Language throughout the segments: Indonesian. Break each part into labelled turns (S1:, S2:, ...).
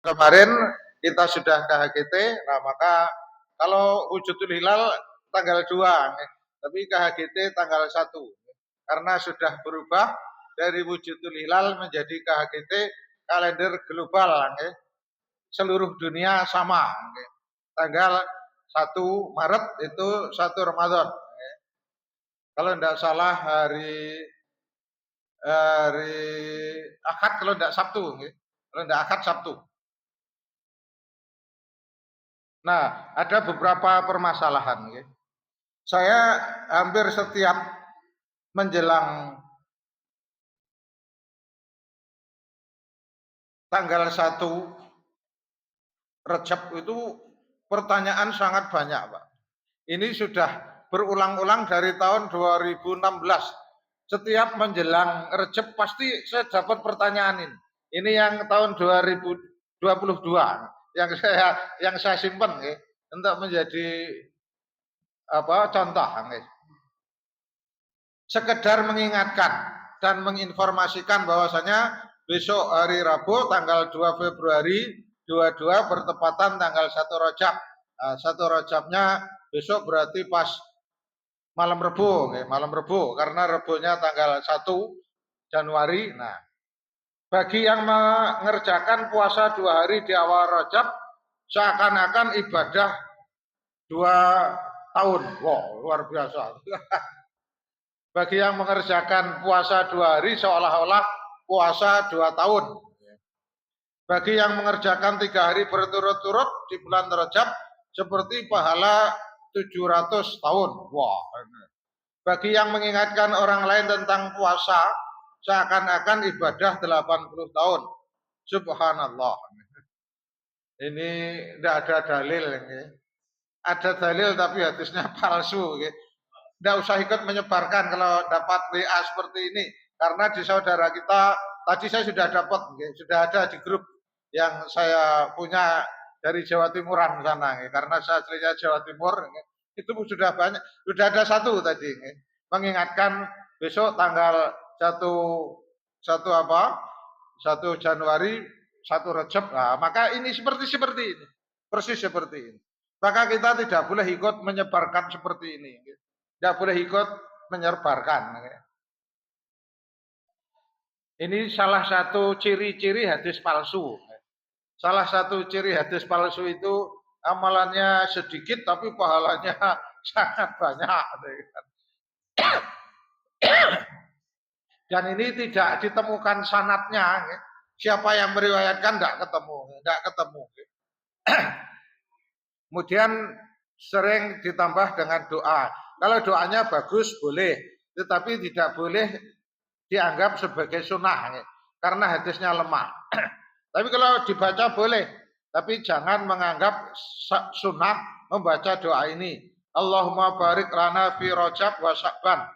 S1: kemarin kita sudah KHGT, nah maka kalau wujudul hilal tanggal 2, tapi KHGT tanggal 1. Karena sudah berubah dari wujudul hilal menjadi KHGT kalender global, seluruh dunia sama. Tanggal 1 Maret itu 1 Ramadan. Kalau tidak salah hari Ahad, kalau tidak Sabtu. Kalau tidak Ahad, Sabtu. Nah, ada beberapa permasalahan. Saya hampir setiap menjelang tanggal 1 Rejab itu pertanyaan sangat banyak, Pak. Ini sudah berulang-ulang dari tahun 2016. Setiap menjelang Rejab pasti saya dapat pertanyaan ini. Ini yang tahun 2022 yang saya simpan untuk menjadi contoh. Sekedar mengingatkan dan menginformasikan bahwasanya besok hari Rabu tanggal 2 Februari 22 bertepatan tanggal 1 Rajab. 1 Rajabnya besok berarti pas malam Rebu karena Rebunya tanggal 1 Januari. Nah, bagi yang mengerjakan puasa 2 hari di awal Rajab seakan-akan ibadah 2 tahun. Wow, luar biasa. Bagi yang mengerjakan puasa 2 hari seolah-olah puasa 2 tahun. Bagi yang mengerjakan 3 hari berturut-turut di bulan Rajab seperti pahala 700 tahun. Wah. Bagi yang mengingatkan orang lain tentang puasa seakan-akan ibadah 80 tahun. Subhanallah. Ini tidak ada dalil. Ada dalil tapi hadisnya palsu. Tidak usah ikut menyebarkan kalau dapat WA seperti ini. Karena di saudara kita, tadi saya sudah dapat, sudah ada di grup yang saya punya dari Jawa Timuran sana. Karena saya aslinya Jawa Timur, itu sudah banyak, sudah ada satu tadi. Mengingatkan besok tanggal 1 Januari, 1 Rejab. Nah, maka ini seperti ini. Persis seperti ini. Maka kita tidak boleh ikut menyebarkan seperti ini. Tidak boleh ikut menyebarkan. Ini salah satu ciri-ciri hadis palsu. Salah satu ciri hadis palsu itu amalannya sedikit tapi pahalanya sangat banyak. Dan ini tidak ditemukan sanatnya. Siapa yang meriwayatkan tidak ketemu. Kemudian sering ditambah dengan doa. Kalau doanya bagus boleh, tetapi tidak boleh dianggap sebagai sunnah, karena hadisnya lemah. Tapi kalau dibaca boleh, tapi jangan menganggap sunnah membaca doa ini. Allahumma barik lana fi Rajab wa Sya'ban.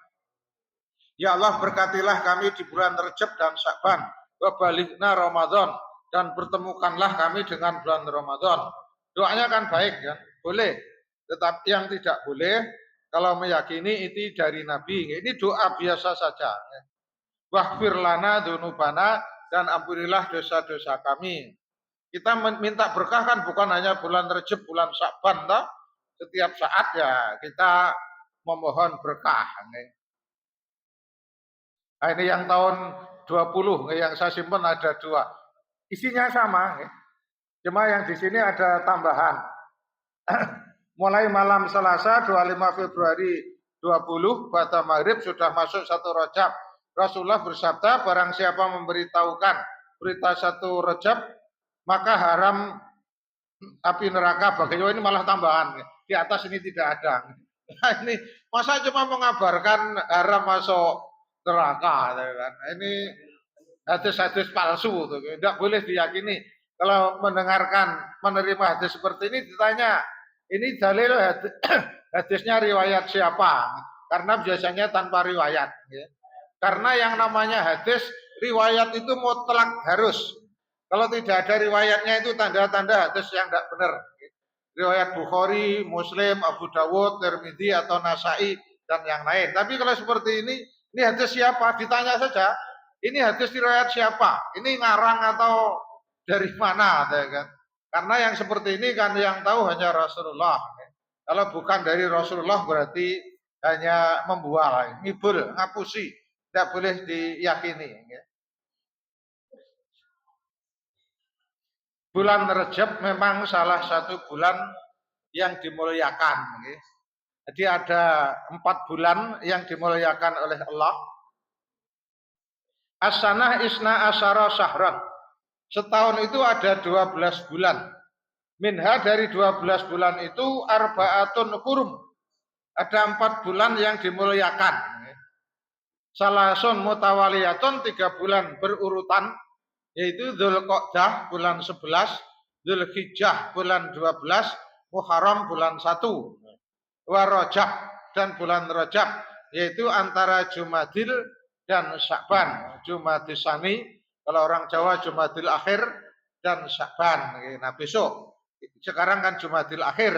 S1: Ya Allah, berkatilah kami di bulan Rajab dan Sya'ban. Wa balighna Ramadan, dan pertemukanlah kami dengan bulan Ramadan. Doanya kan baik kan, boleh. Tetapi yang tidak boleh, kalau meyakini itu dari Nabi, ini doa biasa saja. Waghfir lana dzunubana, dan ampunilah dosa-dosa kami. Kita minta berkah kan bukan hanya bulan Rejab, bulan Sya'ban, toh? Setiap saat ya kita memohon berkah. Nah, ini yang tahun 20 yang saya simpan ada 2. Isinya sama. Cuma yang di sini ada tambahan. Mulai malam Selasa 25 Februari 20 pada maghrib sudah masuk 1 Rajab. Rasulullah bersabda, barang siapa memberitahukan berita 1 Rajab, maka haram api neraka baginya. Ini malah tambahan. Di atas ini tidak ada. Nah, ini masa cuma mengabarkan haram masuk neraka. Ini hadis-hadis palsu. Tidak boleh diyakini. Kalau menerima hadis seperti ini ditanya, ini dalil hadisnya riwayat siapa? Karena biasanya tanpa riwayat. Karena yang namanya hadis, riwayat itu mutlak harus. Kalau tidak ada riwayatnya itu tanda-tanda hadis yang tidak benar. Riwayat Bukhari, Muslim, Abu Dawud, Tirmidzi atau Nasai dan yang lain. Tapi kalau seperti ini hadis siapa? Ditanya saja. Ini hadis riwayat siapa? Ini ngarang atau dari mana, ya kan? Karena yang seperti ini kan yang tahu hanya Rasulullah. Kalau bukan dari Rasulullah berarti hanya membual, ngibul, ngapusi, tidak boleh diyakini. Ya. Bulan Rejab memang salah satu bulan yang dimuliakan. Ya. Jadi ada 4 bulan yang dimuliakan oleh Allah. As-sanah isna asyara syahran. Setahun itu ada 12 bulan. Minha dari 12 bulan itu arbaatun hurum. Ada 4 bulan yang dimuliakan. Salasun mutawaliyatun 3 bulan berurutan. Yaitu Dzulqa'dah bulan 11. Dzulhijjah bulan 12. Muharram bulan 1. Warajab dan bulan Rajab. Yaitu antara Jumadil dan Sya'ban. Jumadil Sani. Kalau orang Jawa Jumadil Akhir dan Sya'ban. Nah besok. Sekarang kan Jumadil Akhir.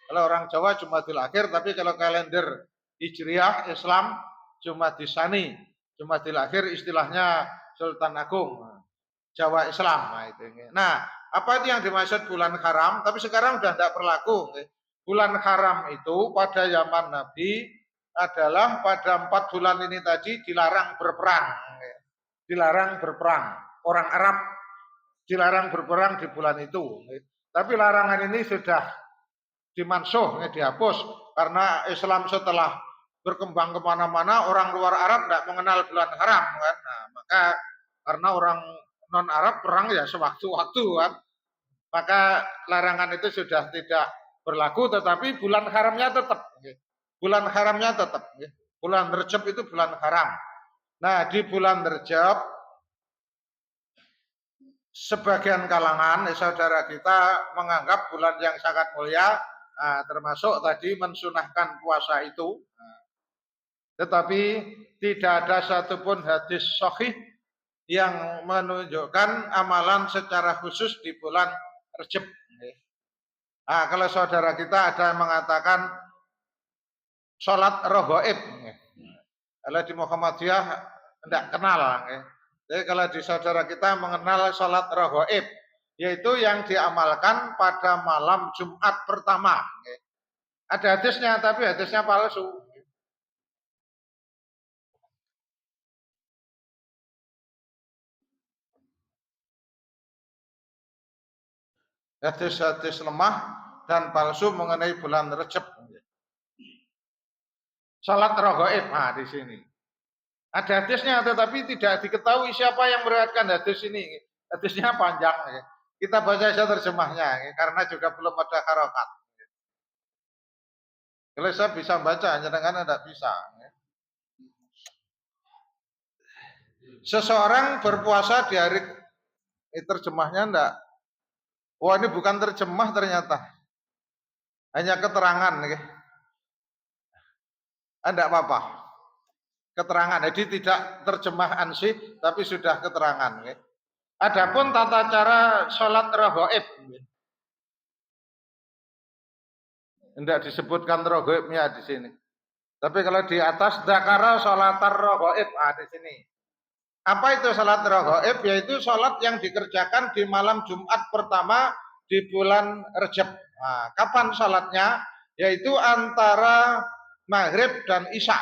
S1: Kalau orang Jawa Jumadil Akhir. Tapi kalau kalender Hijriah Islam Jumadil Sani. Jumadil Akhir istilahnya Sultan Agung. Jawa Islam. Nah apa itu yang dimaksud bulan haram? Tapi sekarang sudah tidak berlaku. Bulan haram itu pada zaman Nabi adalah pada 4 bulan ini tadi dilarang berperang. Dilarang berperang. Orang Arab dilarang berperang di bulan itu. Tapi larangan ini sudah dimansuh, dihapus. Karena Islam setelah berkembang kemana-mana, orang luar Arab tidak mengenal bulan haram. Kan? Nah, maka karena orang non-Arab perang ya sewaktu-waktu. Kan? Maka larangan itu sudah tidak berlaku, tetapi bulan haramnya tetap. Bulan haramnya tetap. Bulan Rejab itu bulan haram. Nah, di bulan Rejab, sebagian kalangan saudara kita menganggap bulan yang sangat mulia, termasuk tadi mensunahkan puasa itu. Tetapi tidak ada satupun hadis sahih yang menunjukkan amalan secara khusus di bulan Rejab. Nah, kalau saudara kita ada yang mengatakan sholat rogoib. Kalau di Muhammadiyah tidak kenal. Jadi kalau di saudara kita mengenal sholat rogoib, yaitu yang diamalkan pada malam Jumat pertama. Ada hadisnya, tapi hadisnya palsu. Hadis-hadis lemah dan palsu mengenai bulan Rejab. Salat rogoib, di sini. Ada hadisnya, tetapi tidak diketahui siapa yang meriwayatkan hadis ini. Hadisnya panjang. Kita baca saja terjemahnya, karena juga belum ada harokat. Kalau saya bisa baca, jangan tidak bisa. Seseorang berpuasa di hari terjemahnya enggak. Wah, ini bukan terjemah ternyata. Hanya keterangan. Enggak apa-apa. Keterangan. Jadi tidak terjemah ansih, tapi sudah keterangan. Adapun tata cara sholat rogoib. Tidak disebutkan rogoibnya di sini. Tapi kalau di atas dakara sholat rogoib, di sini. Apa itu sholat rogoib? Yaitu sholat yang dikerjakan di malam Jumat pertama di bulan Rejab. Nah, kapan sholatnya? Yaitu antara maghrib dan isya.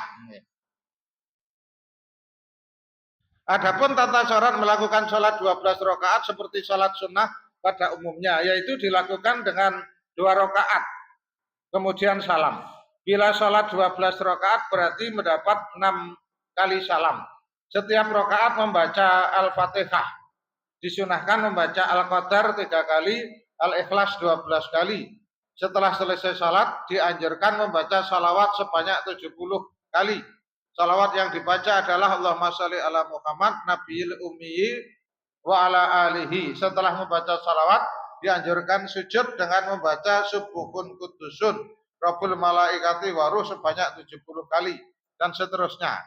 S1: Adapun tata cara melakukan sholat 12 rakaat seperti sholat sunnah pada umumnya, yaitu dilakukan dengan 2 rakaat, kemudian salam. Bila sholat 12 rakaat berarti mendapat 6 kali salam. Setiap rakaat membaca Al-Fatihah. Disunahkan membaca Al-Qadar 3 kali, Al-Ikhlas 12 kali. Setelah selesai salat, dianjurkan membaca salawat sebanyak 70 kali. Salawat yang dibaca adalah Allahumma sholli ala Muhammad nabiyil ummi wa ala alihi. Setelah membaca salawat, dianjurkan sujud dengan membaca subuhun kudusun Rabbul malaikati waruh sebanyak 70 kali dan seterusnya.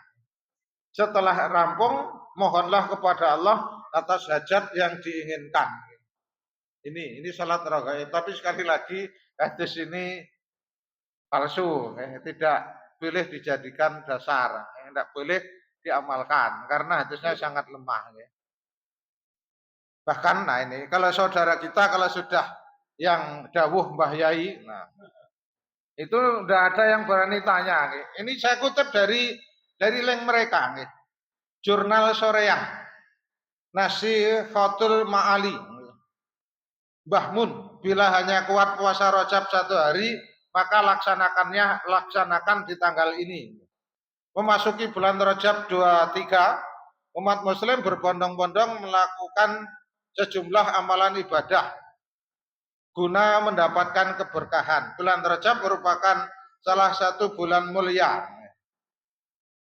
S1: Setelah rampung, mohonlah kepada Allah atas hajat yang diinginkan. Ini salat rogaib. Tapi sekali lagi hadis ini palsu, tidak boleh dijadikan dasar, tidak boleh diamalkan karena hadisnya sangat lemah. Bahkan nah ini kalau saudara kita kalau sudah yang dawuh Mbah Yai, nah itu udah ada yang berani tanya. Ini saya kutip dari link mereka, jurnal Soreang, Nasihatul Ma'ali, Mbah Mun, bila hanya kuat puasa Rajab 1 hari, maka laksanakan di tanggal ini. Memasuki bulan Rajab 23, umat muslim berbondong-bondong melakukan sejumlah amalan ibadah guna mendapatkan keberkahan. Bulan Rajab merupakan salah satu bulan mulia.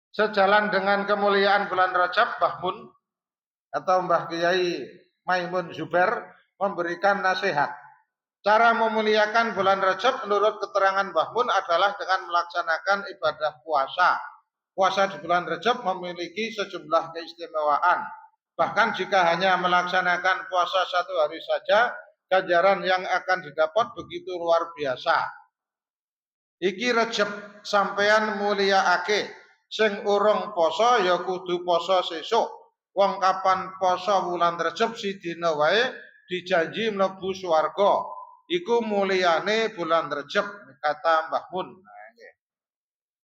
S1: Sejalan dengan kemuliaan bulan Rajab, Mbah Mun atau Mbah Kiai Maimun Zubair memberikan nasihat. Cara memuliakan bulan Rajab menurut keterangan Mbah Mun adalah dengan melaksanakan ibadah puasa. Puasa di bulan Rajab memiliki sejumlah keistimewaan. Bahkan jika hanya melaksanakan puasa 1 hari saja, ganjaran yang akan didapat begitu luar biasa. Iki Rajab sampeyan muliaake, sing urung poso ya kudu poso sesuk. Wong kapan poso bulan Rajab sidina wae dijanji mlebu swarga. Iku muliane bulan Rajab, kata Mbah Mun.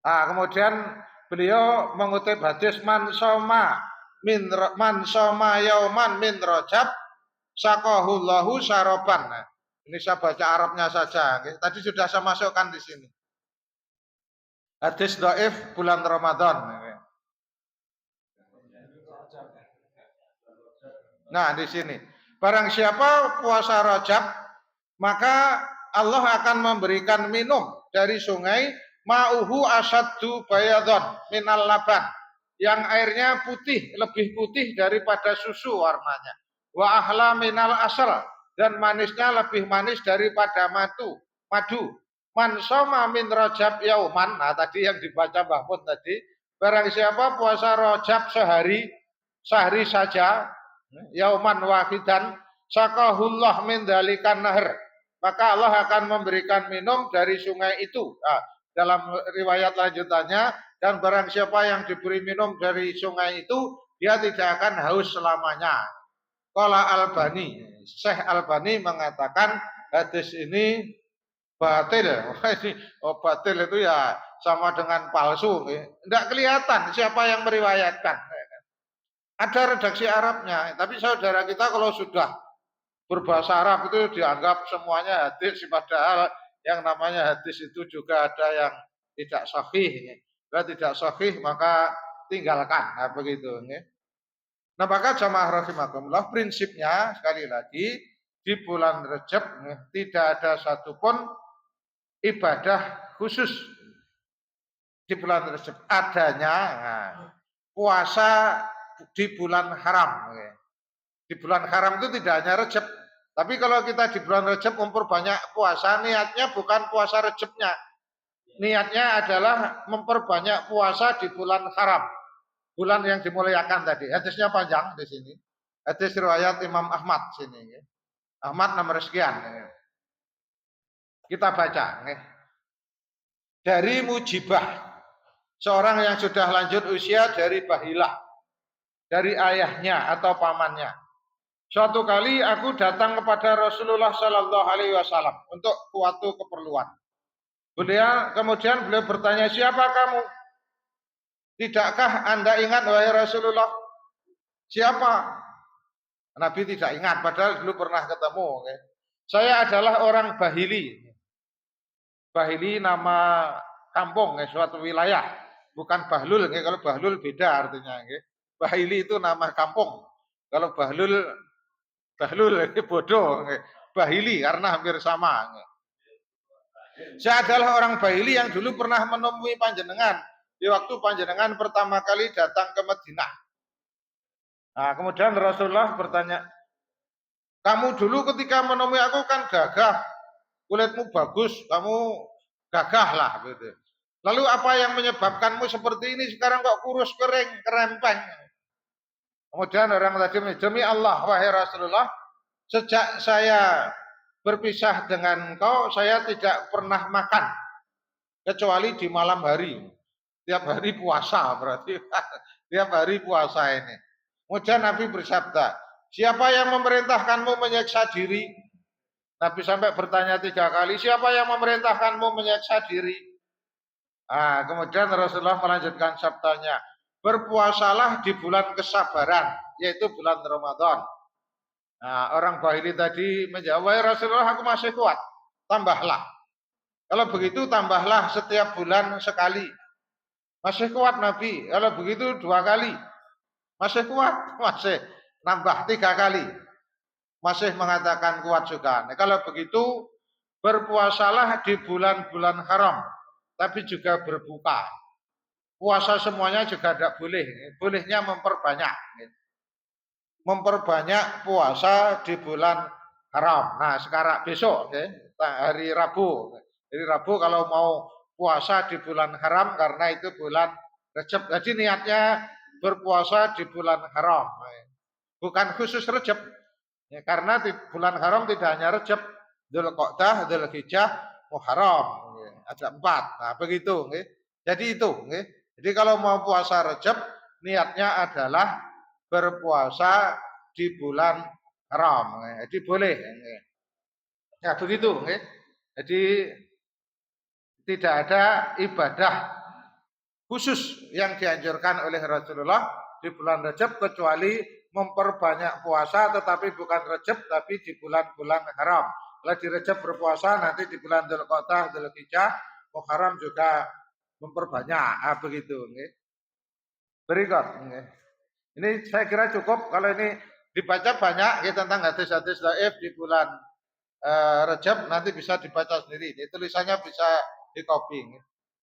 S1: Nah, kemudian beliau mengutip hadis man soma yauman min Rajab sakahullahu saroban. Nah, ini saya baca Arabnya saja. Tadi sudah saya masukkan di sini. Hadis dhaif bulan Ramadan. Nah, di sini. Barang siapa puasa Rajab, maka Allah akan memberikan minum dari sungai ma'uhu asaddu bayadon minal laban, yang airnya putih, lebih putih daripada susu warnanya. Wa ahla minal asal, dan manisnya lebih manis daripada madu. Man soma min Rajab yauman, nah tadi yang dibaca Mbah Mun tadi, barang siapa puasa Rajab sehari saja, yauman wahidan, sakahullah min dalikan nahar, maka Allah akan memberikan minum dari sungai itu. Nah, dalam riwayat lanjutannya, dan barang siapa yang diberi minum dari sungai itu, dia tidak akan haus selamanya. Qala Albani, Syekh Albani mengatakan hadis ini batil. Oh, batil itu ya sama dengan palsu. Tidak kelihatan siapa yang meriwayatkan. Ada redaksi Arabnya, tapi saudara kita kalau sudah berbahasa Arab itu dianggap semuanya hadis, padahal yang namanya hadis itu juga ada yang tidak sahih. Kalau tidak sahih maka tinggalkan. Nah, begitu. Nah, maka jamaah rahimakumullah, prinsipnya sekali lagi di bulan Rajab tidak ada satupun ibadah khusus di bulan Rajab. Adanya puasa di bulan haram. Di bulan haram itu tidak hanya Rajab, tapi kalau kita di bulan Rajab memperbanyak puasa, niatnya bukan puasa Rajabnya. Niatnya adalah memperbanyak puasa di bulan haram. Bulan yang dimuliakan tadi. Hadisnya panjang di sini. Hadis riwayat Imam Ahmad sini. Ahmad nomor sekian. Kita baca. Dari Mujibah, seorang yang sudah lanjut usia dari Bahilah, dari ayahnya atau pamannya. Suatu kali aku datang kepada Rasulullah Sallallahu Alaihi Wasallam untuk suatu keperluan. Kemudian beliau bertanya, siapa kamu? Tidakkah Anda ingat wahai Rasulullah? Siapa? Nabi tidak ingat, padahal dulu pernah ketemu. Saya adalah orang Bahili. Bahili nama kampung, suatu wilayah. Bukan Bahlul. Kalau Bahlul beda artinya. Bahili itu nama kampung. Kalau Bahlul bodoh. Bahili karena hampir sama. Saya adalah orang Bahili yang dulu pernah menemui panjenengan di waktu panjenengan pertama kali datang ke Madinah. Nah, kemudian Rasulullah bertanya, kamu dulu ketika menemui aku kan gagah, kulitmu bagus, kamu gagah lah. Gitu. Lalu apa yang menyebabkanmu seperti ini sekarang kok kurus kering, kerempeng? Kemudian orang tadi, demi Allah wahai Rasulullah, sejak saya berpisah dengan engkau, saya tidak pernah makan kecuali di malam hari. Tiap hari puasa berarti. Tiap hari puasa ini. Kemudian Nabi bersabda, Siapa yang memerintahkanmu menyiksa diri? Nabi sampai bertanya 3 kali, siapa yang memerintahkanmu menyiksa diri? Kemudian Rasulullah melanjutkan sabdanya, berpuasalah di bulan kesabaran, yaitu bulan Ramadan. Orang Bahili tadi menjawab, wahai Rasulullah, aku masih kuat, tambahlah. Kalau begitu tambahlah setiap bulan sekali. Masih kuat Nabi, kalau begitu 2 kali. Masih kuat, masih nambah 3 kali. Masih mengatakan kuat juga. Nah, kalau begitu berpuasalah di bulan-bulan haram, tapi juga berbuka. Puasa semuanya juga tidak boleh. Bolehnya memperbanyak. Memperbanyak puasa di bulan haram. Nah, sekarang besok, hari Rabu. Jadi Rabu kalau mau puasa di bulan haram karena itu bulan Rejab. Jadi niatnya berpuasa di bulan haram. Bukan khusus Rejab. Ya, karena di bulan haram tidak hanya Rejab, Dzulqa'dah, Dzulhijjah, Muharram. Ada 4. Nah, begitu. Jadi itu. Jadi kalau mau puasa Rejab, niatnya adalah berpuasa di bulan haram. Jadi boleh. Ya, begitu. Jadi tidak ada ibadah khusus yang dianjurkan oleh Rasulullah di bulan Rejab kecuali memperbanyak puasa, tetapi bukan Rejab tapi di bulan-bulan haram. Kalau di Rejab berpuasa, nanti di bulan Dzulqa'dah, Dzulhijjah, Muharram juga memperbanyak. Begitu. Berikut. Ini saya kira cukup. Kalau ini dibaca banyak tentang hadis-hadis dhaif di bulan Rejab, nanti bisa dibaca sendiri. Ini tulisannya bisa di copy.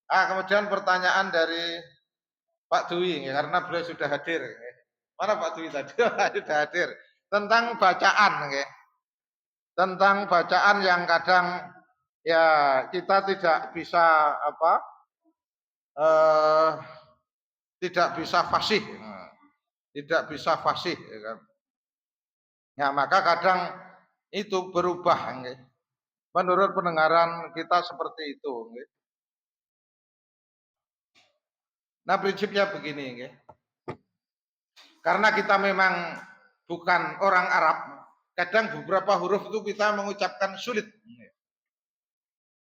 S1: Kemudian pertanyaan dari Pak Dwi, karena beliau sudah hadir. Mana Pak Dwi tadi? Sudah hadir. Tentang bacaan. Tentang bacaan yang kadang ya kita tidak bisa tidak bisa fasih. Tidak bisa fasih. Ya, maka kadang itu berubah. Menurut pendengaran kita seperti itu. Nah, prinsipnya begini. Karena kita memang bukan orang Arab, kadang beberapa huruf itu kita mengucapkan sulit.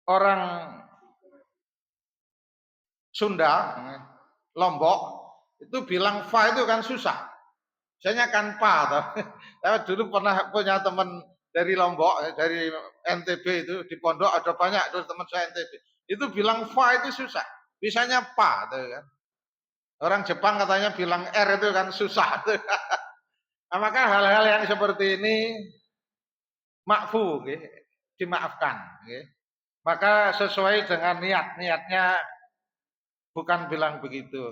S1: Orang Sunda, Lombok, itu bilang fa itu kan susah. Misalnya kan pa. Saya dulu pernah punya teman dari Lombok, dari NTB itu, di pondok ada banyak teman saya NTB. Itu bilang fa itu susah. Bisanya pa. Kan. Orang Jepang katanya bilang R itu kan susah. Nah, maka hal-hal yang seperti ini makfu, dimaafkan. Maka sesuai dengan niatnya bukan bilang begitu.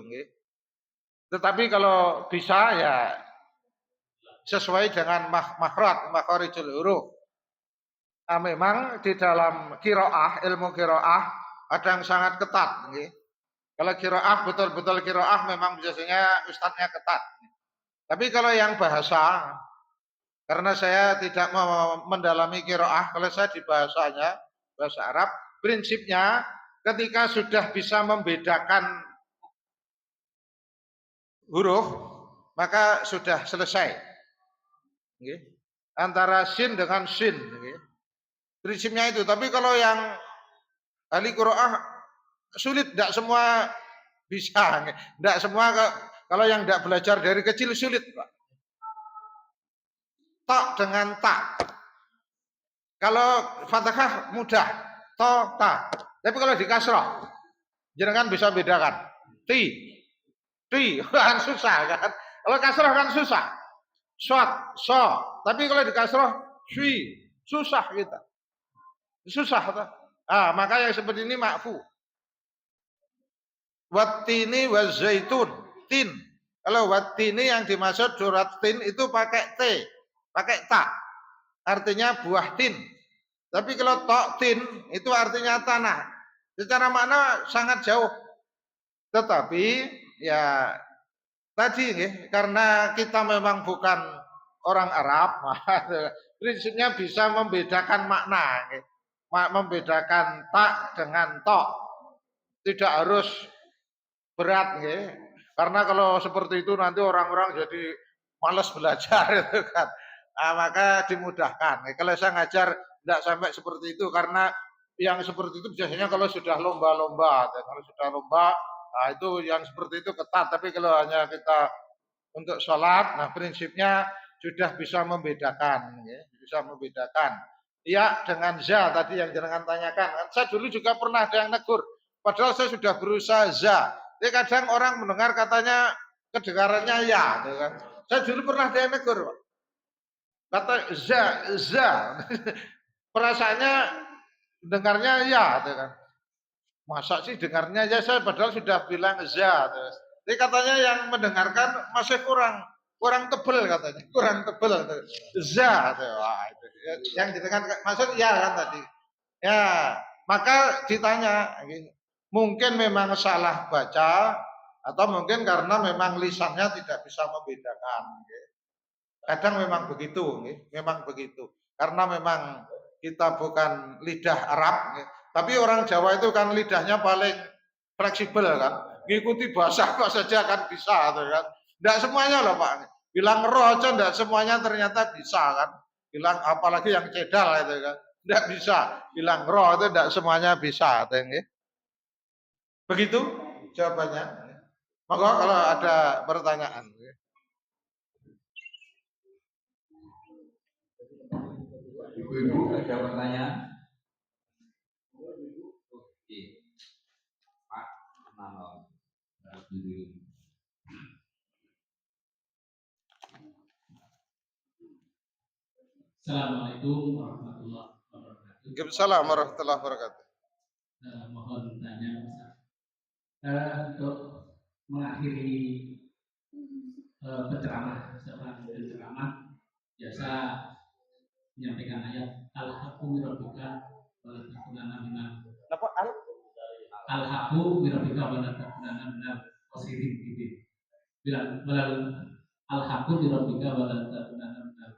S1: Tetapi kalau bisa ya sesuai dengan makharijul huruf. Nah, memang di dalam qiraah, ilmu qiraah ada yang sangat ketat. Kalau qiraah betul-betul qiraah memang biasanya ustadznya ketat. Tapi kalau yang bahasa, karena saya tidak mau mendalami qiraah, kalau saya di bahasanya, bahasa Arab, prinsipnya ketika sudah bisa membedakan huruf, maka sudah selesai. Antara sin dengan sin. Prinsipnya itu. Tapi kalau yang ahli qiraah sulit, tidak semua bisa. Tidak semua, kalau yang tidak belajar dari kecil sulit, Pak. Tak dengan tak. Kalau Fatihah mudah, to, ta. Tapi kalau di kasroh, jenengan bisa bedakan. Ti, kan susah kan. Kalau kasroh kan susah. Swat, so. Tapi kalau di kasroh, susah kita. Susah. Maka yang seperti ini makfu. Wattini wa zaitun, tin. Kalau wattini yang dimaksud surat tin itu pakai T, pakai ta. Artinya buah tin. Tapi kalau tok tin itu artinya tanah. Secara makna sangat jauh. Tetapi ya tadi karena kita memang bukan orang Arab, prinsipnya bisa membedakan makna. Membedakan tak dengan tok. Tidak harus berat. Karena kalau seperti itu nanti orang-orang jadi malas belajar itu kan. Nah, maka dimudahkan. Kalau saya ngajar tidak sampai seperti itu karena yang seperti itu biasanya kalau sudah lomba-lomba, kalau sudah lomba, nah itu yang seperti itu ketat. Tapi kalau hanya kita untuk sholat, nah prinsipnya sudah bisa membedakan, ya, bisa membedakan. Ya dengan za tadi yang jangan tanyakan. Saya dulu juga pernah ada yang negur, padahal saya sudah berusaha za. Jadi kadang orang mendengar katanya kedengarannya ya, gitu kan. Saya dulu pernah ada yang negur, kata za, perasaannya dengarnya ya, gitu kan. Masa sih dengarnya ya, saya padahal sudah bilang za. Jadi katanya yang mendengarkan masih kurang tebel katanya, kurang tebel. Za, wah, itu. Yang didengarkan maksud ya kan tadi. Ya, maka ditanya, mungkin memang salah baca atau mungkin karena memang lisannya tidak bisa membedakan. Kadang memang begitu, memang begitu. Karena memang kita bukan lidah Arab, tapi orang Jawa itu kan lidahnya paling fleksibel kan. Ngikuti bahasa apa saja kan bisa, kan. Tidak semuanya loh Pak. Bilang roh aja tidak semuanya ternyata bisa kan. Bilang apalagi yang cedal itu kan. Tidak bisa. Bilang roh itu tidak semuanya bisa. Begitu jawabannya. Maka kalau ada pertanyaan.
S2: Ibu-ibu ada pertanyaan? Oke. Pak, nama
S3: Assalamualaikum warahmatullahi wabarakatuh.
S1: Waalaikumsalam warahmatullahi wabarakatuh.
S3: Mohon tanya untuk mengakhiri seorang penceramah biasa menyampaikan ayat al-haqqu mirabbika wa la takunanna minal al-haqqu mirabbika wa la takunanna minal khasirin gitu. Bilang al-haqqu mirabbika wa la takunanna minal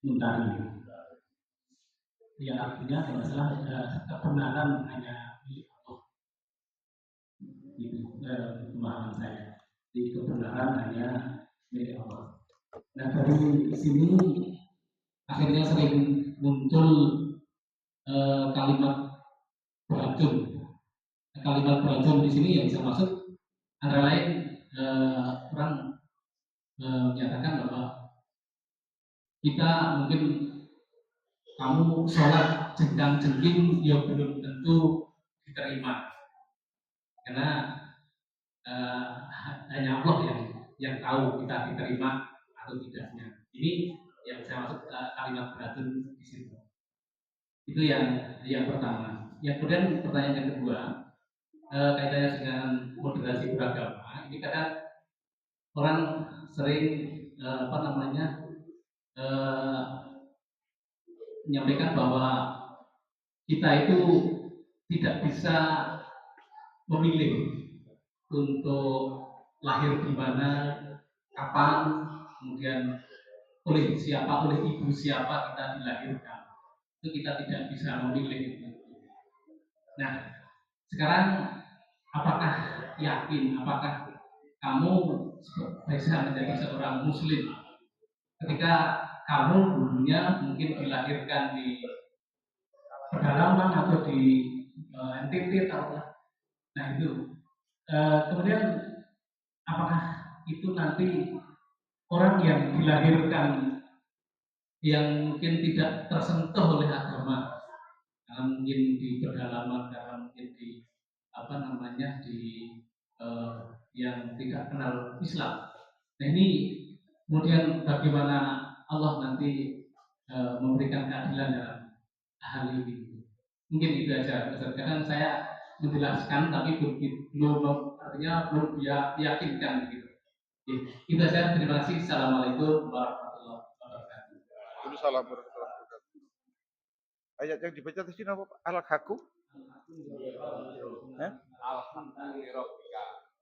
S3: mumtarin. Ya artinya kalau salah kebenaran hanya milik Allah. Itu pemahaman saya. Di kebenaran hanya milik Allah. Nah dari sini akhirnya sering muncul kalimat beracun. Kalimat beracun di sini yang bisa masuk antara lain orang menyatakan bahwa kita mungkin kamu sholat jengkang-jengking ya belum tentu diterima karena hanya Allah yang tahu kita diterima atau tidaknya. Ini yang saya maksud kalimat beracun di situ. Itu yang pertama. Yang kemudian pertanyaan yang kedua kaitannya dengan moderasi beragama. Ini kadang orang sering menyampaikan bahwa kita itu tidak bisa memilih untuk lahir di mana, kapan, kemudian oleh siapa, oleh ibu siapa kita dilahirkan. Itu kita tidak bisa memilih. Nah, sekarang apakah yakin, apakah kamu bisa menjadi seorang muslim ketika kamu dulunya mungkin dilahirkan di pedalaman atau di NTT atau nah itu kemudian apakah itu nanti orang yang dilahirkan yang mungkin tidak tersentuh oleh agama karena mungkin di pedalaman karena mungkin di yang tidak kenal Islam. Nah ini kemudian bagaimana Allah nanti memberikan keadilan dalam hal ini. Mungkin itu aja. Kadang saya menjelaskan tapi belum artinya belum diyakinkan gitu. Itu aja. Terima kasih. Assalamualaikum warahmatullahi wabarakatuh.
S1: Waalaikumsalam warahmatullahi wabarakatuh. Ayat yang dibaca di sini apa Pak? Al-Haqqu?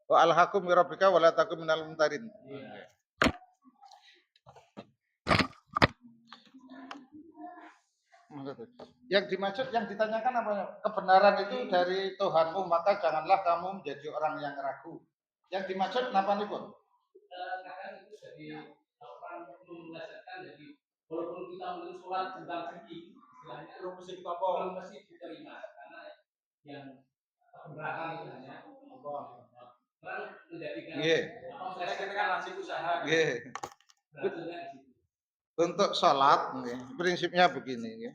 S1: Al-Haqqu mirabbika wa la takum minal mumtarin. Yang dimaksud, yang ditanyakan apa? Kebenaran itu dari Tuhanmu, maka janganlah kamu menjadi orang yang ragu. Yang dimaksud apa nih, Bun?
S3: Kadang itu dari jadi memelesetkan, jadi walaupun kita mungkin sholat tentang segi istilahnya belum mesti diterima karena yang keberatan itu hanya Allah. Lalu menjadikan usaha.
S1: Untuk sholat, prinsipnya begini.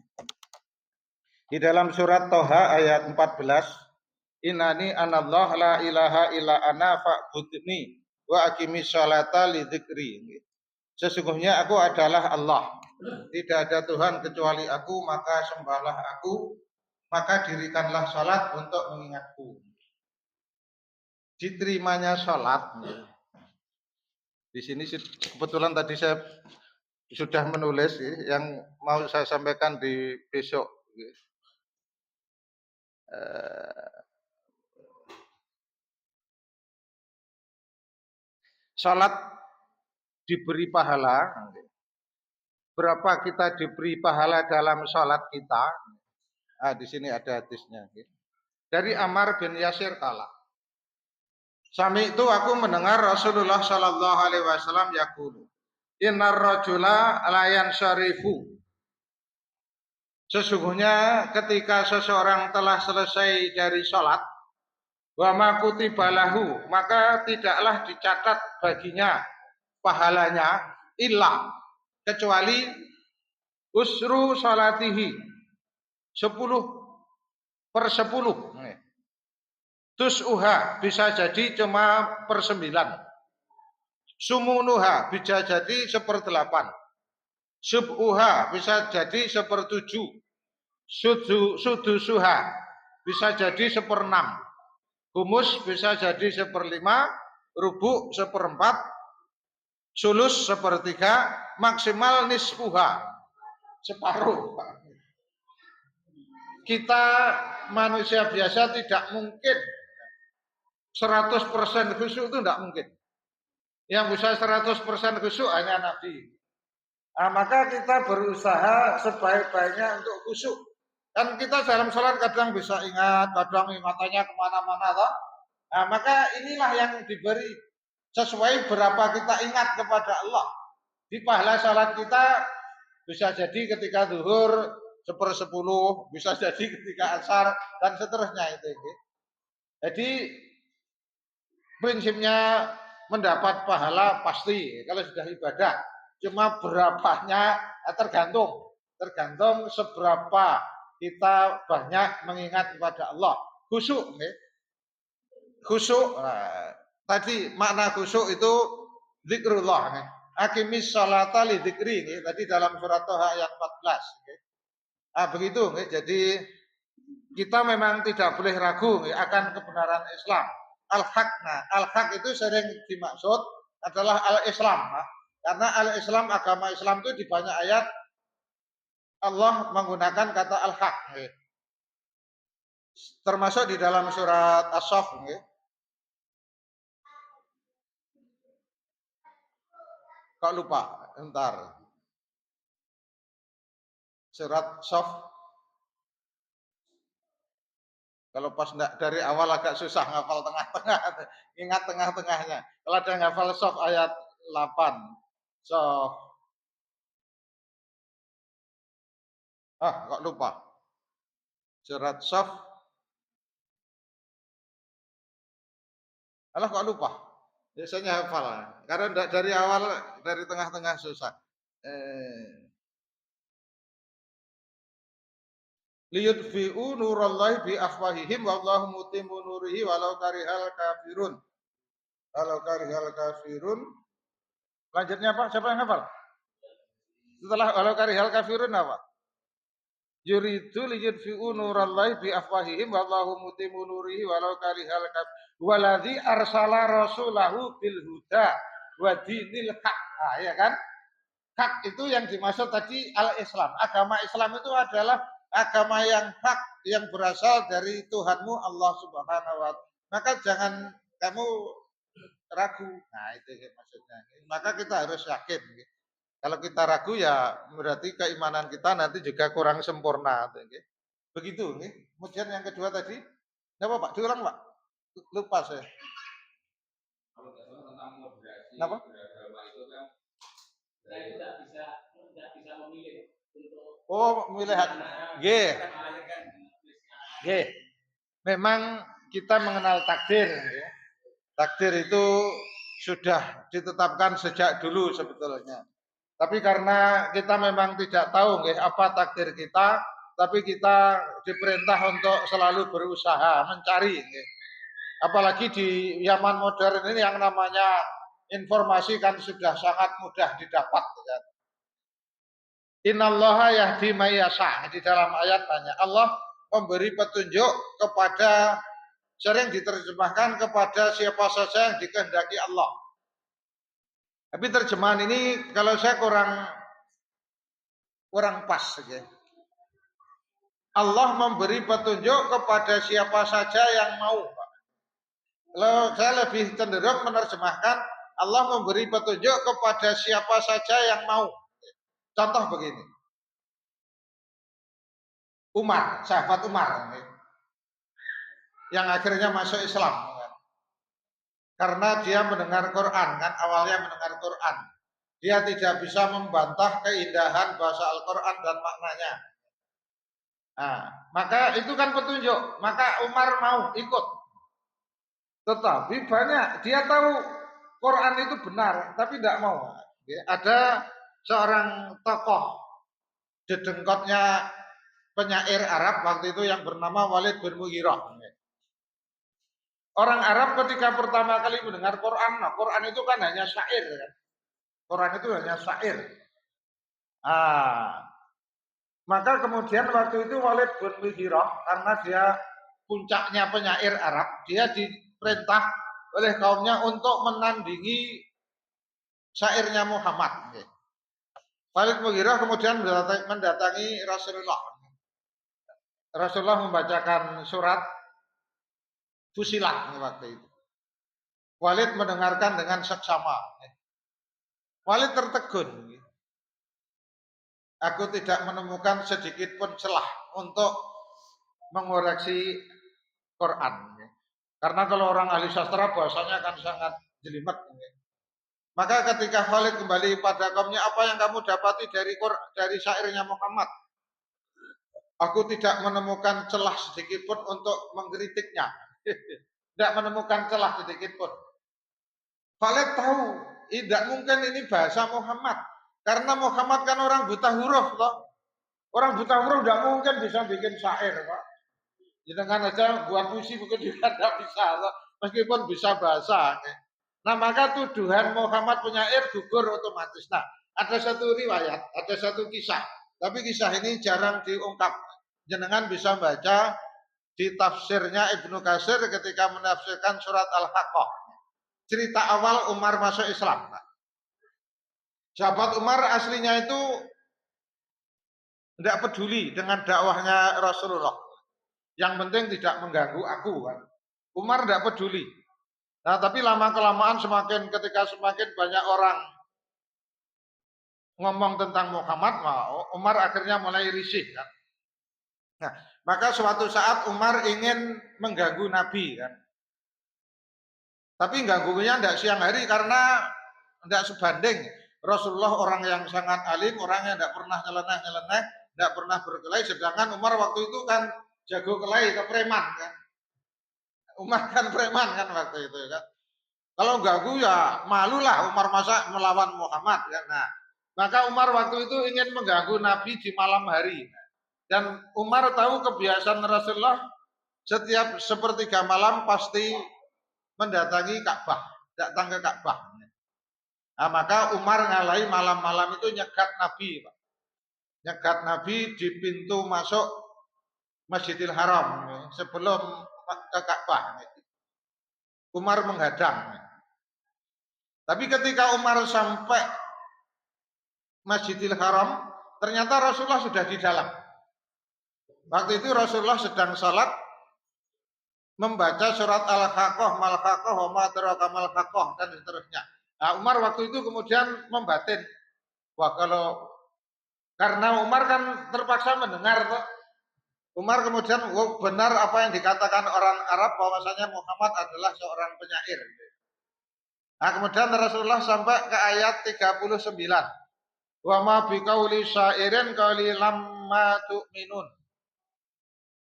S1: Di dalam surat Toha ayat 14, Innani anallah la ilaha illa ana fa'budni wa aqimis sholata li dzikri. Sesungguhnya aku adalah Allah. Tidak ada Tuhan kecuali aku, maka sembahlah aku, maka dirikanlah sholat untuk mengingatku. Diterimanya sholat. Di sini kebetulan tadi saya sudah menulis yang mau saya sampaikan di besok. Sholat diberi pahala. Berapa kita diberi pahala dalam sholat kita? Di sini ada hadisnya. Dari Ammar bin Yasir kala. Sami itu aku mendengar Rasulullah Shallallahu Alaihi Wasallam yaqulu, Innar rajula layan syarifu. Sesungguhnya ketika seseorang telah selesai dari sholat, wa ma kutiba lahu, maka tidaklah dicatat baginya pahalanya illa kecuali usru sholatihi 10/10. Tus'uha bisa jadi cuma 1/9. Sumunuha bisa jadi 1/8. Sub'uha bisa jadi 1/7. Sudusuha bisa jadi 1/6. Humus bisa jadi 1/5. Rubu' 1/4. Sulus 1/3. Maksimal nisfuha separuh. Kita manusia biasa tidak mungkin 100% khusyuk, itu tidak mungkin. Yang bisa 100% khusyuk hanya Nabi. Maka kita berusaha sebaik-baiknya untuk khusyuk. Kan kita dalam sholat kadang bisa ingat, kadang ingatannya kemana-mana. Maka inilah yang diberi sesuai berapa kita ingat kepada Allah. Di pahala sholat kita bisa jadi ketika zuhur 1/10, bisa jadi ketika asar, dan seterusnya itu. Jadi prinsipnya mendapat pahala pasti kalau sudah ibadah. Cuma berapanya tergantung seberapa kita banyak mengingat kepada Allah. Khusyuk, khusyuk. Tadi makna khusyuk itu zikrullah. Aqimis sholata li dzikri. Tadi dalam surat Toha ayat 14. Begitu. Jadi kita memang tidak boleh ragu akan kebenaran Islam. Al-haq. Al-haq itu sering dimaksud adalah al-Islam. Karena al-Islam, agama Islam itu di banyak ayat Allah menggunakan kata al-haq. Termasuk di dalam surat As-Saff. Kok lupa? Bentar. Surat As-Saff. Kalau pas dari awal agak susah ngafal tengah-tengah, ingat tengah-tengahnya. Kalau ada ngafal Sof ayat 8. Sof. Kok lupa. Surat Sof. Kok lupa. Biasanya hafal. Karena dari awal, dari tengah-tengah susah. Liyudfi'u nurallahi bi afwahihim wallahu mutimmu nurihi walau karihal kafirun. Walau karihal kafirun. Lanjutnya apa? Siapa yang hafal? Setelah walau karihal kafirun apa? Yuridu liyudfi'u nurallahi bi afwahihim wallahu mutimmu nurihi walau karihal kafirun. Waladzi arsala rasulahu bil huda wa dinil haq. Ya kan? Hak itu yang dimaksud tadi al-Islam. Agama Islam itu adalah agama yang hak, yang berasal dari Tuhanmu Allah Subhanahu wa Ta'ala. Maka jangan kamu ragu. Itu maksudnya. Maka kita harus yakin. Kalau kita ragu ya berarti keimanan kita nanti juga kurang sempurna. Begitu. Kemudian yang kedua tadi, apa Pak? Diulang Pak? Lupa saya.
S2: Kalau tentang moderasi
S1: Kenapa?
S2: beragama itu kan
S3: Saya tidak bisa memilih untuk
S1: Oh, memilih hak. Nggih. Nggih. Memang kita mengenal takdir ya. Takdir itu sudah ditetapkan sejak dulu sebetulnya. Tapi karena kita memang tidak tahu nggih apa takdir kita, tapi kita diperintah untuk selalu berusaha mencari nggih. Apalagi di zaman modern ini yang namanya informasi kan sudah sangat mudah didapat ya. Innallaha yahdi may yasha. Di dalam ayat banyak Allah memberi petunjuk kepada, sering diterjemahkan kepada siapa saja yang dikehendaki Allah. Tapi terjemahan ini kalau saya kurang pas saja. Allah memberi petunjuk kepada siapa saja yang mau. Kalau saya lebih cenderung menerjemahkan Allah memberi petunjuk kepada siapa saja yang mau. Contoh begini. Umar, sahabat Umar yang akhirnya masuk Islam. Karena dia mendengar Quran, kan awalnya mendengar Quran. Dia tidak bisa membantah keindahan bahasa Al-Quran dan maknanya. Nah, maka itu kan petunjuk. Maka Umar mau ikut. Tetapi banyak, dia tahu Quran itu benar, tapi tidak mau. Ada seorang tokoh dedengkotnya penyair Arab waktu itu yang bernama Walid bin Mughirah. Orang Arab ketika pertama kali mendengar Quran, nah Quran itu kan hanya syair kan. Quran itu hanya syair. Maka kemudian waktu itu Walid bin Mughirah karena dia puncaknya penyair Arab, dia diperintah oleh kaumnya untuk menandingi syairnya Muhammad. Walid bin Mughirah kemudian mendatangi Rasulullah. Rasulullah membacakan surat Fusilat waktu itu. Walid mendengarkan dengan seksama. Walid tertegun. Aku tidak menemukan sedikit pun celah untuk mengoreksi Quran. Karena kalau orang ahli sastra bahasanya kan sangat jelimet. Maka ketika Walid kembali pada kaumnya, apa yang kamu dapati dari syairnya Muhammad? Aku tidak menemukan celah sedikit pun untuk mengkritiknya. Tidak menemukan celah sedikit pun. Walid tahu, tidak mungkin ini bahasa Muhammad. Karena Muhammad kan orang buta huruf, toh. Orang buta huruf tidak mungkin bisa bikin syair, Pak. Jangan aja buat puisi mungkin juga tidak bisa, toh. Meskipun bisa bahasa. Nah, maka tuduhan Muhammad penyair gugur otomatis. Nah, ada satu riwayat, ada satu kisah. Tapi kisah ini jarang diungkap. Jenengan bisa baca di tafsirnya Ibnu Katsir ketika menafsirkan surat Al-Haqqah. Cerita awal Umar masuk Islam. Sahabat Umar aslinya itu tidak peduli dengan dakwahnya Rasulullah. Yang penting tidak mengganggu aku kan. Umar tidak peduli. Nah, tapi lama-kelamaan ketika semakin banyak orang ngomong tentang Muhammad, Umar akhirnya mulai risih kan. Nah, maka suatu saat Umar ingin mengganggu Nabi kan. Tapi ganggunya tidak siang hari karena tidak sebanding. Rasulullah orang yang sangat alim, orang yang tidak pernah nyeleneh, tidak pernah berkelahi. Sedangkan Umar waktu itu kan jago kelahi, preman kan. Umar kan preman kan waktu itu kan. Kalau ganggu ya malulah Umar masa melawan Muhammad kan. Nah, maka Umar waktu itu ingin mengganggu Nabi di malam hari. Dan Umar tahu kebiasaan Rasulullah setiap sepertiga malam pasti mendatangi Ka'bah, datang ke Ka'bah. Nah, maka Umar ngalahi malam-malam itu nyegat Nabi, Pak. Nyegat Nabi di pintu masuk Masjidil Haram sebelum ke Ka'bah. Umar menghadang. Tapi ketika Umar sampai Masjidil Haram, ternyata Rasulullah sudah di dalam. Waktu itu Rasulullah sedang salat membaca surat Al-Haqqah, Mal-Haqqah, wa ma adraka mal-Haqqah dan seterusnya. Nah, Umar waktu itu kemudian membatin, wah karena Umar kan terpaksa mendengar, Umar kemudian benar apa yang dikatakan orang Arab bahwasanya Muhammad adalah seorang penyair. Nah, kemudian Rasulullah sampai ke ayat 39. Wa ma bi qauli syairin qauli lamma tu'minun.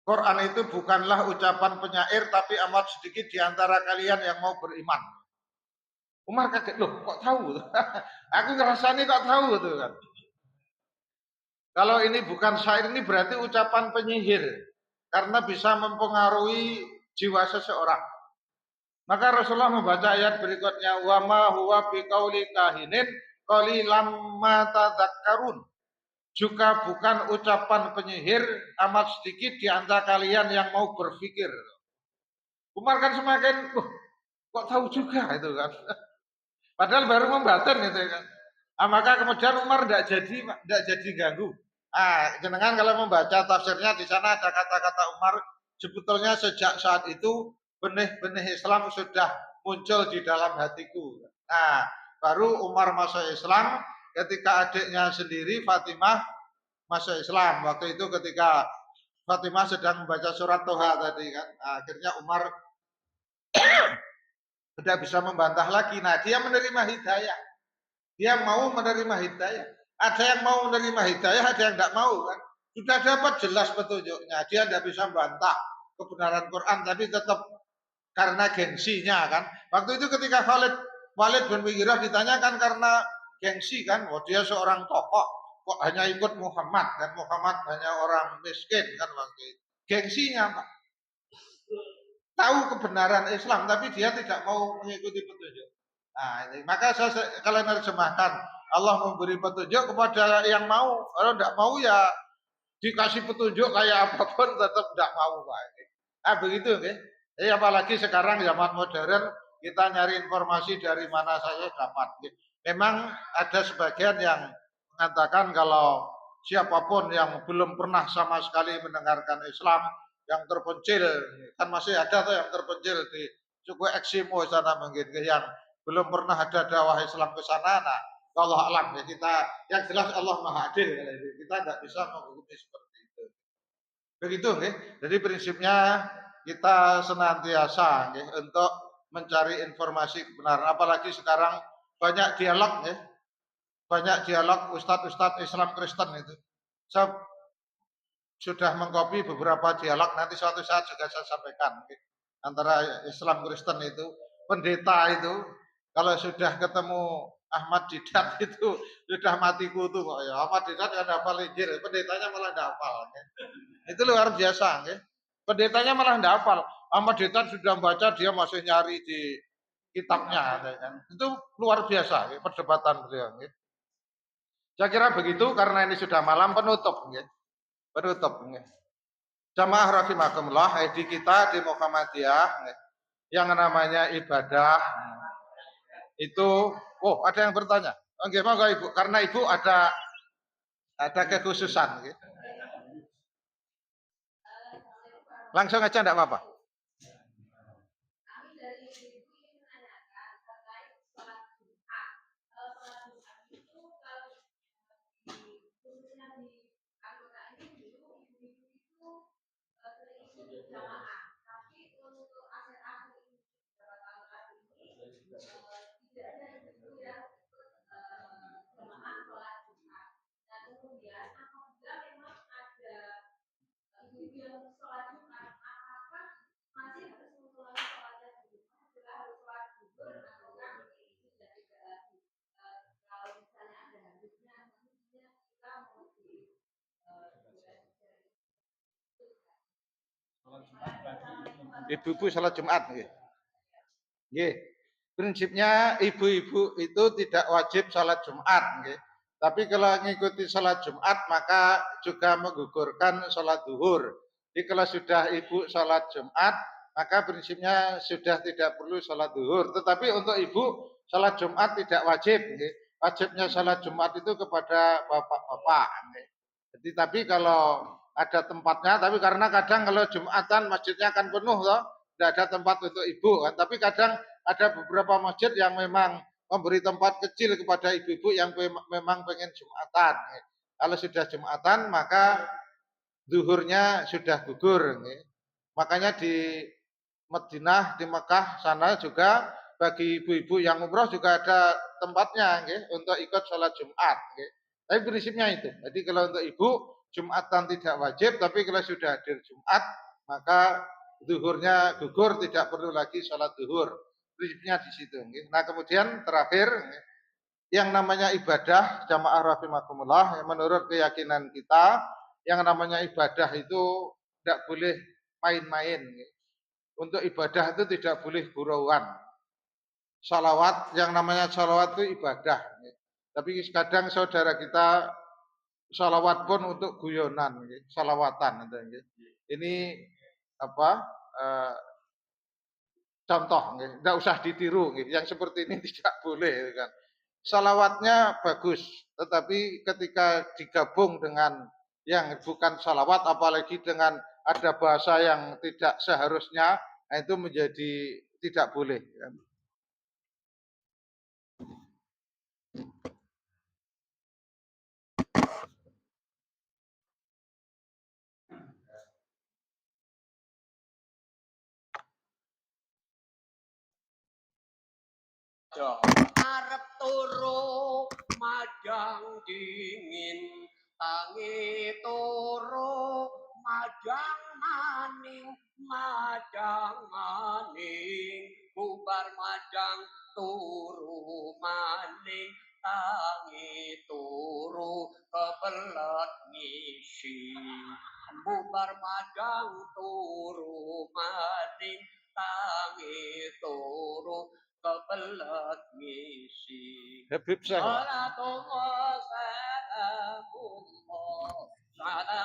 S1: Quran itu bukanlah ucapan penyair tapi amat sedikit di antara kalian yang mau beriman. Umar kaget, loh kok tahu? Aku ngerasani kok tahu tuh kan. Kalau ini bukan syair ini berarti ucapan penyihir karena bisa mempengaruhi jiwa seseorang. Maka Rasulullah membaca ayat berikutnya wa ma huwa biqauli kahinin qalilam ma tadzakkarun. Juga bukan ucapan penyihir amat sedikit di antara kalian yang mau berpikir. Umar kan semakin kok tahu juga itu kan. Padahal baru membatin itu kan. Maka kemudian Umar tidak jadi ganggu. Jenengan kalau membaca tafsirnya di sana ada kata-kata Umar sebetulnya sejak saat itu benih-benih Islam sudah muncul di dalam hatiku. Nah, baru Umar masuk Islam ketika adiknya sendiri Fatimah masuk Islam. Waktu itu ketika Fatimah sedang membaca surat Toha tadi kan. Akhirnya Umar sudah bisa membantah lagi. Nah, dia menerima hidayah. Dia mau menerima hidayah. Ada yang mau menerima hidayah, ada yang tidak mau kan. Sudah dapat jelas petunjuknya. Dia tidak bisa membantah kebenaran Quran, tapi tetap karena gengsinya kan. Waktu itu ketika Walid bin Mughirah ditanyakan karena gengsi kan, dia seorang tokoh, kok hanya ikut Muhammad dan Muhammad hanya orang miskin kan waktu itu. Gengsinya Pak. Tahu kebenaran Islam tapi dia tidak mau mengikuti petunjuk. Nah, ini. Maka kalau menerjemahkan Allah memberi petunjuk kepada yang mau. Kalau tidak mau ya dikasih petunjuk kayak apapun tetap tidak mau Pak. Nah begitu kan. Apalagi sekarang zaman modern kita nyari informasi dari mana saja dapat. Memang ada sebagian yang mengatakan kalau siapapun yang belum pernah sama sekali mendengarkan Islam, yang terpencil, kan masih ada tuh yang terpencil di suku Eksimo sana mungkin, yang belum pernah ada dakwah Islam ke sana. Nah, Allah alam ya kita, yang jelas Allah Maha Adil, kita tidak bisa menghukumi seperti itu. Begitu, okay? Jadi prinsipnya kita senantiasa okay, untuk mencari informasi kebenaran. Apalagi sekarang banyak dialog, ya, banyak dialog ustadz-ustadz Islam Kristen itu. Saya sudah mengkopi beberapa dialog, nanti suatu saat juga saya sampaikan okay, antara Islam Kristen itu. Pendeta itu kalau sudah ketemu Ahmad Didat itu sudah mati kutu kok ya. Ahmad Didat kan hafal Injil, pendetanya malah tidak hafal. Okay. Itu luar biasa, okay. Pendetanya malah tidak hafal. Ahmad Didat sudah membaca, dia masih nyari di kitabnya, kan. Itu luar biasa, okay, perdebatan beliau. Okay. Saya kira begitu karena ini sudah malam penutup, okay. Penutup. Okay. Jamaah rahimakumullah, di kita di Muhammadiyah, okay, yang namanya ibadah itu, ada yang bertanya. Oke, monggo Ibu, karena Ibu ada kekhususan. Okay. Langsung aja enggak apa-apa. Ibu-ibu salat Jumat nggih. Nggih. Prinsipnya ibu-ibu itu tidak wajib salat Jumat nggih. Tapi kalau mengikuti salat Jumat maka juga menggugurkan salat zuhur. Jadi kalau sudah ibu salat Jumat maka prinsipnya sudah tidak perlu salat zuhur. Tetapi untuk ibu salat Jumat tidak wajib nggih. Wajibnya salat Jumat itu kepada bapak-bapak nggih. Jadi tapi kalau ada tempatnya, tapi karena kadang kalau Jumatan masjidnya akan penuh loh, tidak ada tempat untuk ibu kan. Tapi kadang ada beberapa masjid yang memang memberi tempat kecil kepada ibu-ibu yang memang pengen Jumatan. Kalau sudah Jumatan maka zuhurnya sudah gugur. Makanya di Madinah, di Mekah sana juga bagi ibu-ibu yang umroh juga ada tempatnya untuk ikut sholat Jumat. Tapi prinsipnya itu. Jadi kalau untuk ibu Jumatan tidak wajib, tapi kalau sudah hadir Jumat maka zuhurnya gugur, tidak perlu lagi sholat zuhur. Prinsipnya di situ. Nah kemudian terakhir yang namanya ibadah jamaah rahimakumullah, menurut keyakinan kita yang namanya ibadah itu tidak boleh main-main. Untuk ibadah itu tidak boleh gurauan. Salawat, yang namanya salawat itu ibadah. Tapi kadang saudara kita salawat pun untuk guyonan, salawatan. Ini apa? Contoh, tidak usah ditiru. Yang seperti ini tidak boleh. Kan. Salawatnya bagus, tetapi ketika digabung dengan yang bukan salawat, apalagi dengan ada bahasa yang tidak seharusnya, nah itu menjadi tidak boleh. Kan.
S4: Arep turu madang dingin tangi turu madang maning bubar madang turu maning tangi turu kebelet ngisi bubar madang turu maning tangi turu kebelet ngisi.
S1: Habib Syekh.
S4: Salatullah salamullah ala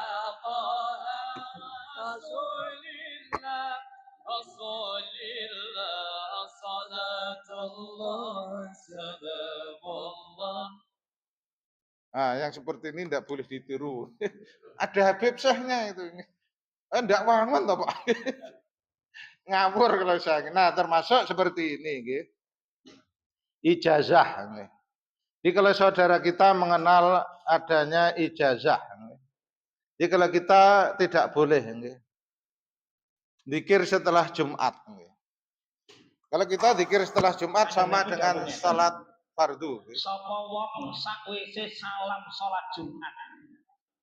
S4: Rasulillah Rasulillah salatullah salamullah.
S1: Nah, yang seperti ini tidak boleh ditiru. Ada Habib Syekhnya itu. Tidak wangun toh Pak. Ngawur kalau saya. Nah, termasuk seperti ini. Gitu. Ijazah. Jadi kalau saudara kita mengenal adanya ijazah. Jadi kalau kita tidak boleh. Zikir setelah Jumat. Kalau kita zikir setelah Jumat sama dengan salat fardu.
S5: Sapa wong sakwise salam salat Jumat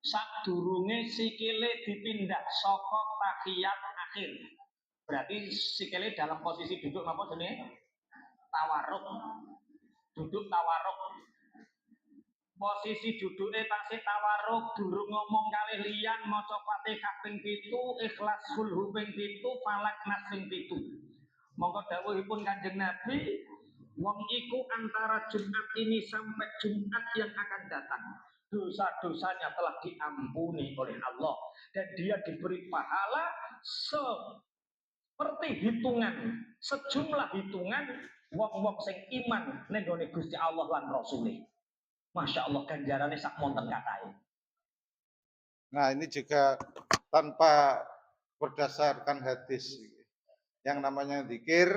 S5: sadurunge sikile dipindah saka tahiyat akhir. Berarti sikile dalam posisi duduk apa jenenge? Tawarruk. Duduk tawarruk. Posisi duduke tasih tawarruk, durung ngomong kalih liyan maca Fatihah ping 7, Ikhlas Kulhu ping 7, Falak Nas ping 7. Monggo dawuhipun Kanjeng Nabi, wong iku antara Jumat ini sampai Jumat yang akan datang, dosa-dosanya telah diampuni oleh Allah dan dia diberi pahala seperti hitungan, sejumlah hitungan wong-wong sing iman ning gone Gusti Allah lan Rasule. Masya Allah ganjarannya sak monten katai.
S1: Nah ini juga tanpa berdasarkan hadis. Yang namanya zikir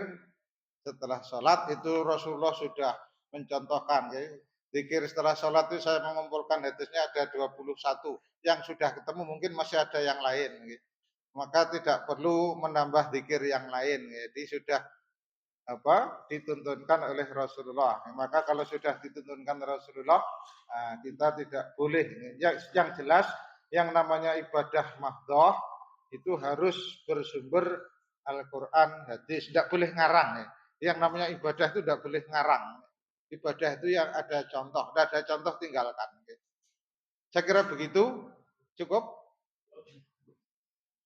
S1: setelah sholat itu Rasulullah sudah mencontohkan. Zikir setelah sholat itu saya mengumpulkan hadisnya ada 21. Yang sudah ketemu mungkin masih ada yang lain. Maka tidak perlu menambah zikir yang lain. Jadi sudah dituntunkan oleh Rasulullah. Maka kalau sudah dituntunkan Rasulullah, kita tidak boleh. Yang jelas, yang namanya ibadah mahdhah itu harus bersumber Al-Quran, hadis. Tidak boleh ngarang. Yang namanya ibadah itu tidak boleh ngarang. Ibadah itu yang ada contoh. Tidak ada contoh tinggalkan. Saya kira begitu. Cukup.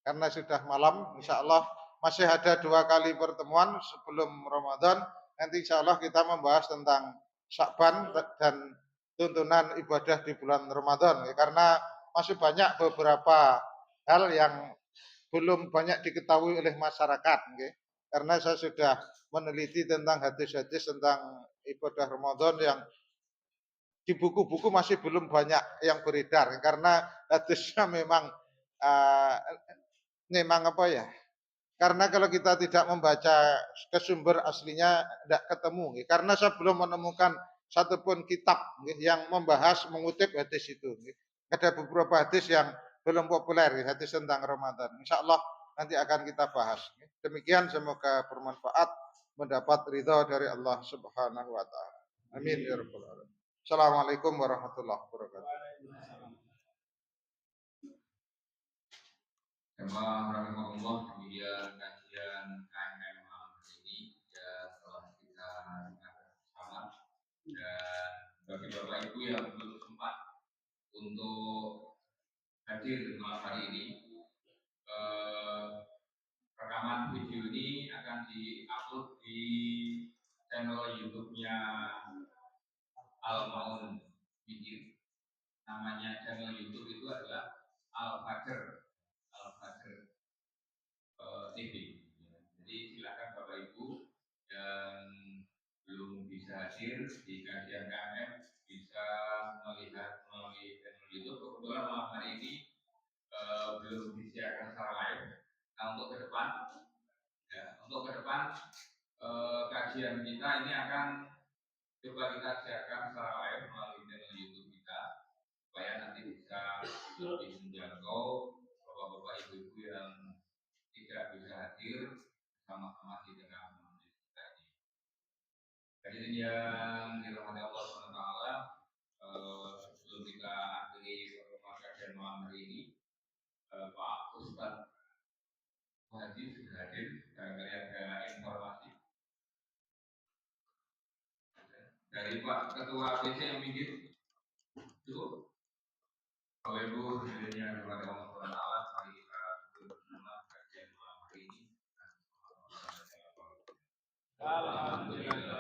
S1: Karena sudah malam, insya Allah masih ada 2 kali pertemuan sebelum Ramadan. Nanti insya Allah kita membahas tentang Sya'ban dan tuntunan ibadah di bulan Ramadan. Karena masih banyak beberapa hal yang belum banyak diketahui oleh masyarakat. Karena saya sudah meneliti tentang hadis-hadis tentang ibadah Ramadan yang di buku-buku masih belum banyak yang beredar. Karena hadisnya memang apa ya? Karena kalau kita tidak membaca ke sumber aslinya tidak ketemu. Karena saya belum menemukan satupun kitab yang membahas mengutip hadis itu. Ada beberapa hadis yang belum populer, hadis tentang Ramadan. Insya Allah nanti akan kita bahas. Demikian, semoga bermanfaat, mendapat ridha dari Allah Subhanahu wa taala. Amin ya rabbal alamin. Assalamualaikum warahmatullahi wabarakatuh.
S2: Jemaah rahimahullah, demikian kajian KMM malam hari ini ya telah kita bersama, dan bagi Bapak Ibu yang belum sempat untuk hadir malam hari ini, rekaman video ini akan diupload di channel YouTube-nya Al-Maun Mikir. Namanya channel YouTube itu adalah Al-Fajr TV. Jadi silakan Bapak Ibu yang belum bisa hadir di kajian KMM bisa melihat melalui channel YouTube. Kebetulan malam hari ini belum disiarkan secara live. Nah, untuk ke depan kajian kita ini akan coba kita siarkan secara live melalui channel YouTube kita supaya nanti bisa lebih menjangkau bapak-bapak ibu-ibu yang tidak bisa hadir sama-sama di tengah majelis kita ini. Hadirin yang dirahmati Allah SWT, sebelum kita akhiri pertemuan kajian malam hari ini, Pak Ustadz Haji sudah hadir. Barangkali ada informasi dari Pak Ketua BC yang minggir. Cukup. Bapak Ibu, hadirin yang dirahmati Allah SWT, mari kita bersama kajian malam hari ini. Alhamdulillah.